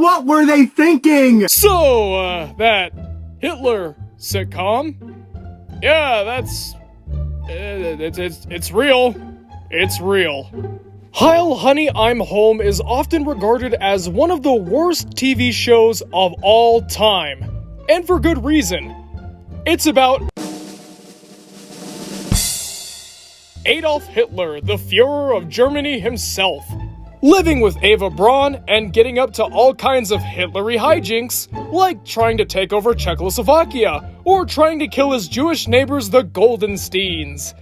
What were they thinking? So, that Hitler sitcom? Yeah, that's... It's real. It's real. Heil, Honey, I'm Home is often regarded as one of the worst TV shows of all time. And for good reason. It's about Adolf Hitler, the Führer of Germany himself, living with Eva Braun and getting up to all kinds of Hitlery hijinks, like trying to take over Czechoslovakia, or trying to kill his Jewish neighbors, the Goldensteins.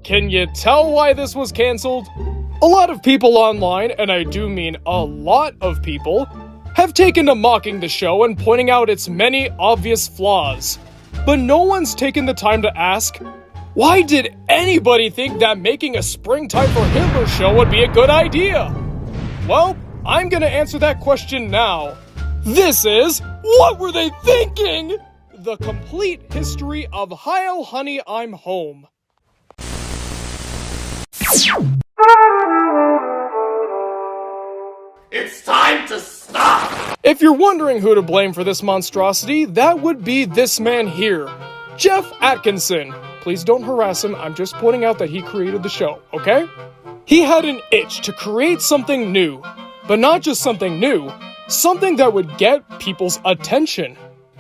Can you tell why this was cancelled? A lot of people online, and I do mean a lot of people, have taken to mocking the show and pointing out its many obvious flaws. But no one's taken the time to ask, why did anybody think that making a Springtime for Hitler show would be a good idea? Well, I'm gonna answer that question now. This is What Were They Thinking? The complete history of Heil, Honey, I'm Home. It's time to stop! If you're wondering who to blame for this monstrosity, that would be this man here, Jeff Atkinson. Please don't harass him, I'm just pointing out that he created the show, okay? He had an itch to create something new, but not just something new, something that would get people's attention.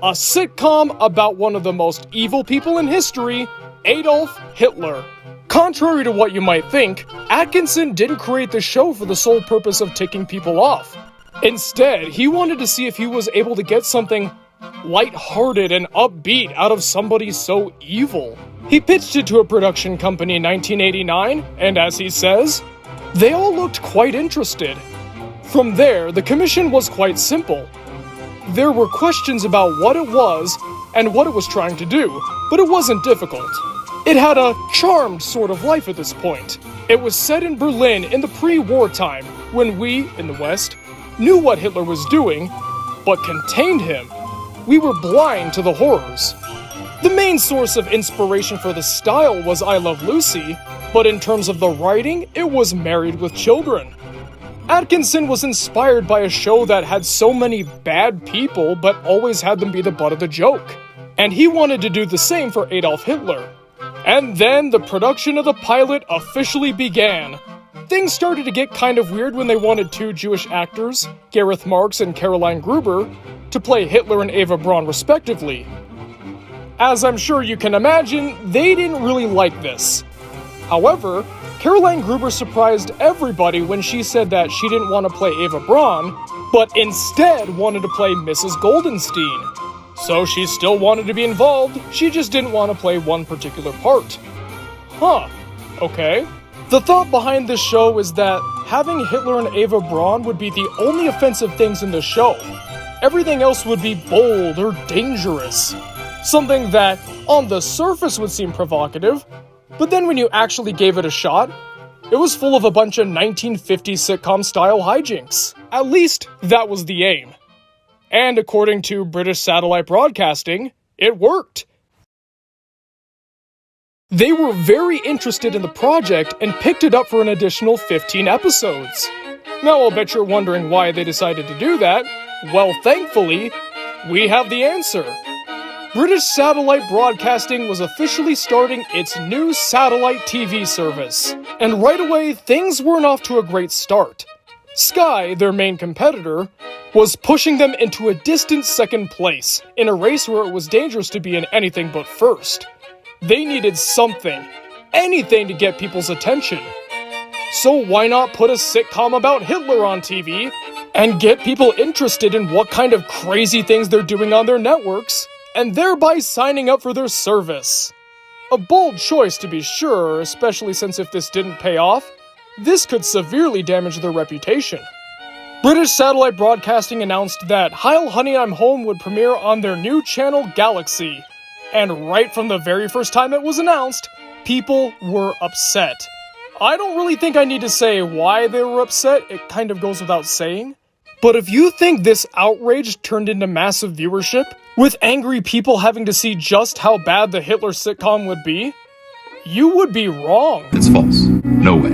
A sitcom about one of the most evil people in history, Adolf Hitler. Contrary to what you might think, Atkinson didn't create the show for the sole purpose of ticking people off. Instead, he wanted to see if he was able to get something lighthearted and upbeat out of somebody so evil. He pitched it to a production company in 1989, and as he says, they all looked quite interested. From there, the commission was quite simple. There were questions about what it was and what it was trying to do, but it wasn't difficult. It had a charmed sort of life at this point. It was set in Berlin in the pre-war time, when we, in the West, knew what Hitler was doing, but contained him. We were blind to the horrors. The main source of inspiration for the style was I Love Lucy, but in terms of the writing, it was Married with Children. Atkinson was inspired by a show that had so many bad people, but always had them be the butt of the joke. And he wanted to do the same for Adolf Hitler. And then the production of the pilot officially began. Things started to get kind of weird when they wanted two Jewish actors, Gareth Marks and Caroline Gruber, to play Hitler and Eva Braun respectively. As I'm sure you can imagine, they didn't really like this. However, Caroline Gruber surprised everybody when she said that she didn't want to play Eva Braun, but instead wanted to play Mrs. Goldenstein. So she still wanted to be involved, she just didn't want to play one particular part. Huh, okay. The thought behind this show is that having Hitler and Eva Braun would be the only offensive things in the show. Everything else would be bold or dangerous. Something that, on the surface, would seem provocative, but then when you actually gave it a shot, it was full of a bunch of 1950s sitcom-style hijinks. At least, that was the aim. And according to British Satellite Broadcasting, it worked. They were very interested in the project and picked it up for an additional 15 episodes. Now I'll bet you're wondering why they decided to do that. Well, thankfully, we have the answer. British Satellite Broadcasting was officially starting its new satellite TV service. And right away, things weren't off to a great start. Sky, their main competitor, was pushing them into a distant second place, in a race where it was dangerous to be in anything but first. They needed something, anything to get people's attention. So why not put a sitcom about Hitler on TV, and get people interested in what kind of crazy things they're doing on their networks, and thereby signing up for their service? A bold choice to be sure, especially since if this didn't pay off, this could severely damage their reputation. British Satellite Broadcasting announced that Heil, Honey, I'm Home would premiere on their new channel Galaxy. And right from the very first time it was announced, people were upset. I don't really think I need to say why they were upset, it kind of goes without saying. But if you think this outrage turned into massive viewership, with angry people having to see just how bad the Hitler sitcom would be, you would be wrong. It's false. No way.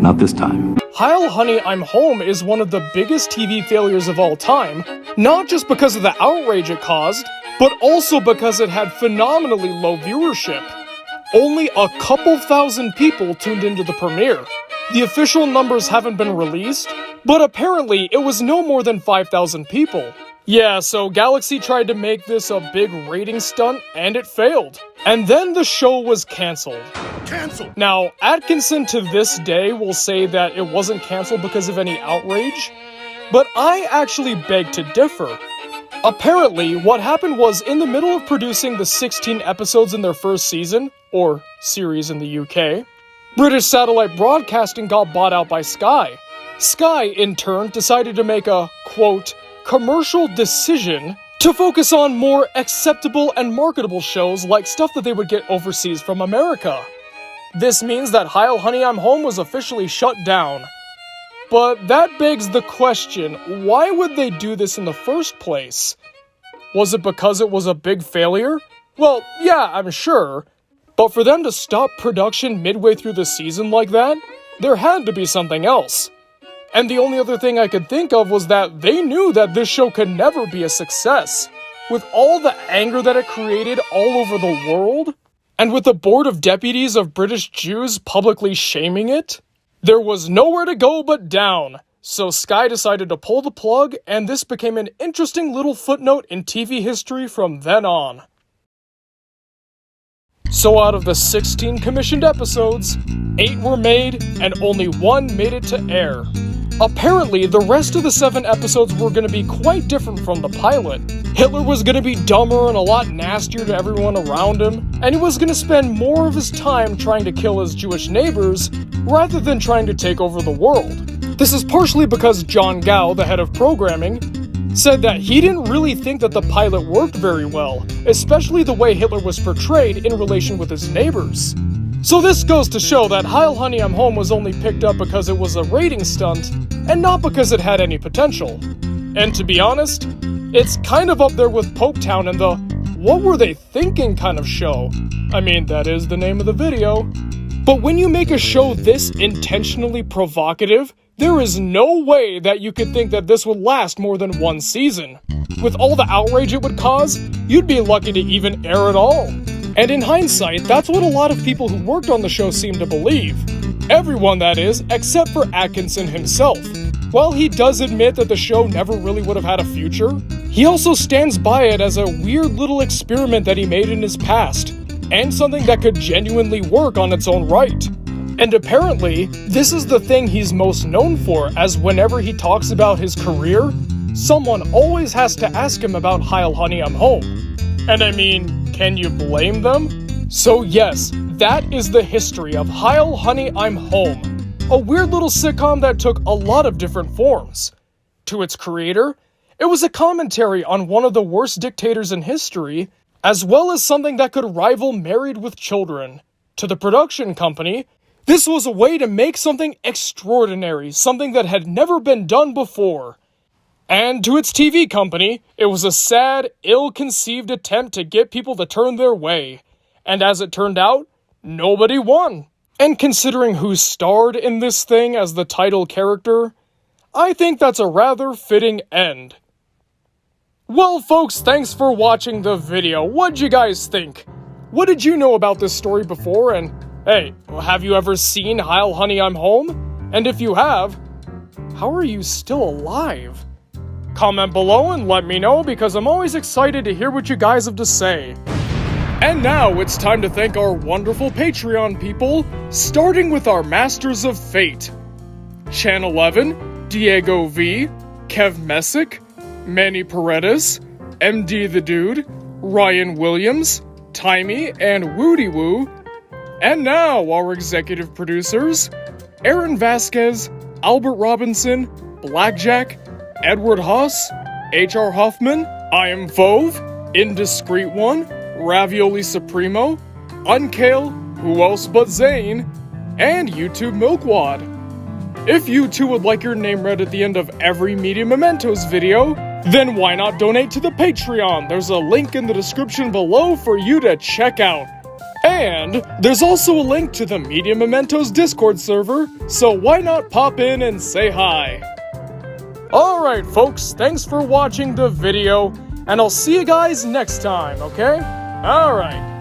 not this time. Heil, Honey, I'm Home is one of the biggest TV failures of all time, not just because of the outrage it caused, but also because it had phenomenally low viewership. Only a couple thousand people tuned into the premiere. The official numbers haven't been released, but apparently it was no more than 5,000 people. Yeah, so Galaxy tried to make this a big rating stunt, and it failed. And then the show was cancelled. Cancelled! Now, Atkinson to this day will say that it wasn't cancelled because of any outrage, but I actually beg to differ. Apparently, what happened was in the middle of producing the 16 episodes in their first season, or series in the UK, British Satellite Broadcasting got bought out by Sky. Sky, in turn, decided to make a, quote, commercial decision to focus on more acceptable and marketable shows like stuff that they would get overseas from America. This means that Heil, Honey, I'm Home was officially shut down. But that begs the question, why would they do this in the first place? Was it because it was a big failure? Well, yeah, I'm sure. But for them to stop production midway through the season like that, there had to be something else. And the only other thing I could think of was that they knew that this show could never be a success. With all the anger that it created all over the world, and with the board of deputies of British Jews publicly shaming it, there was nowhere to go but down. So Sky decided to pull the plug, and this became an interesting little footnote in TV history from then on. So out of the 16 commissioned episodes, 8 were made, and only 1 made it to air. Apparently, the rest of the 7 episodes were going to be quite different from the pilot. Hitler was going to be dumber and a lot nastier to everyone around him, and he was going to spend more of his time trying to kill his Jewish neighbors, rather than trying to take over the world. This is partially because John Gow, the head of programming, said that he didn't really think that the pilot worked very well, especially the way Hitler was portrayed in relation with his neighbors. So this goes to show that Heil, Honey, I'm Home was only picked up because it was a rating stunt, and not because it had any potential. And to be honest, it's kind of up there with Popetown and the what were they thinking kind of show. I mean, that is the name of the video. But when you make a show this intentionally provocative, there is no way that you could think that this would last more than 1 season. With all the outrage it would cause, you'd be lucky to even air it all. And in hindsight, that's what a lot of people who worked on the show seem to believe. Everyone, that is, except for Atkinson himself. While he does admit that the show never really would have had a future, he also stands by it as a weird little experiment that he made in his past, and something that could genuinely work on its own right. And apparently, this is the thing he's most known for, as whenever he talks about his career, someone always has to ask him about Heil, Honey, I'm Home. And I mean, can you blame them? So yes, that is the history of Heil, Honey, I'm Home. A weird little sitcom that took a lot of different forms. To its creator, it was a commentary on one of the worst dictators in history, as well as something that could rival Married with Children. To the production company, this was a way to make something extraordinary, something that had never been done before. And to its TV company, it was a sad, ill-conceived attempt to get people to turn their way. And as it turned out, nobody won. And considering who starred in this thing as the title character, I think that's a rather fitting end. Well, folks, thanks for watching the video. What'd you guys think? What did you know about this story before? And hey, have you ever seen Heil, Honey, I'm Home? And if you have, how are you still alive? Comment below and let me know, because I'm always excited to hear what you guys have to say. And now it's time to thank our wonderful Patreon people, starting with our Masters of Fate. Chan 11, Diego V, Kev Messick, Manny Paredes, MD the Dude, Ryan Williams, Timey, and Woody Woo. And now our executive producers, Aaron Vasquez, Albert Robinson, Blackjack, Edward Haas, H.R. Hoffman, I Am Fove, Indiscreet One, Ravioli Supremo, Unkale, Who Else But Zane, and YouTube Milkwad. If you too would like your name read at the end of every Media Mementos video, then why not donate to the Patreon? There's a link in the description below for you to check out. And there's also a link to the Media Mementos Discord server, so why not pop in and say hi? Alright folks, thanks for watching the video, and I'll see you guys next time, okay? Alright.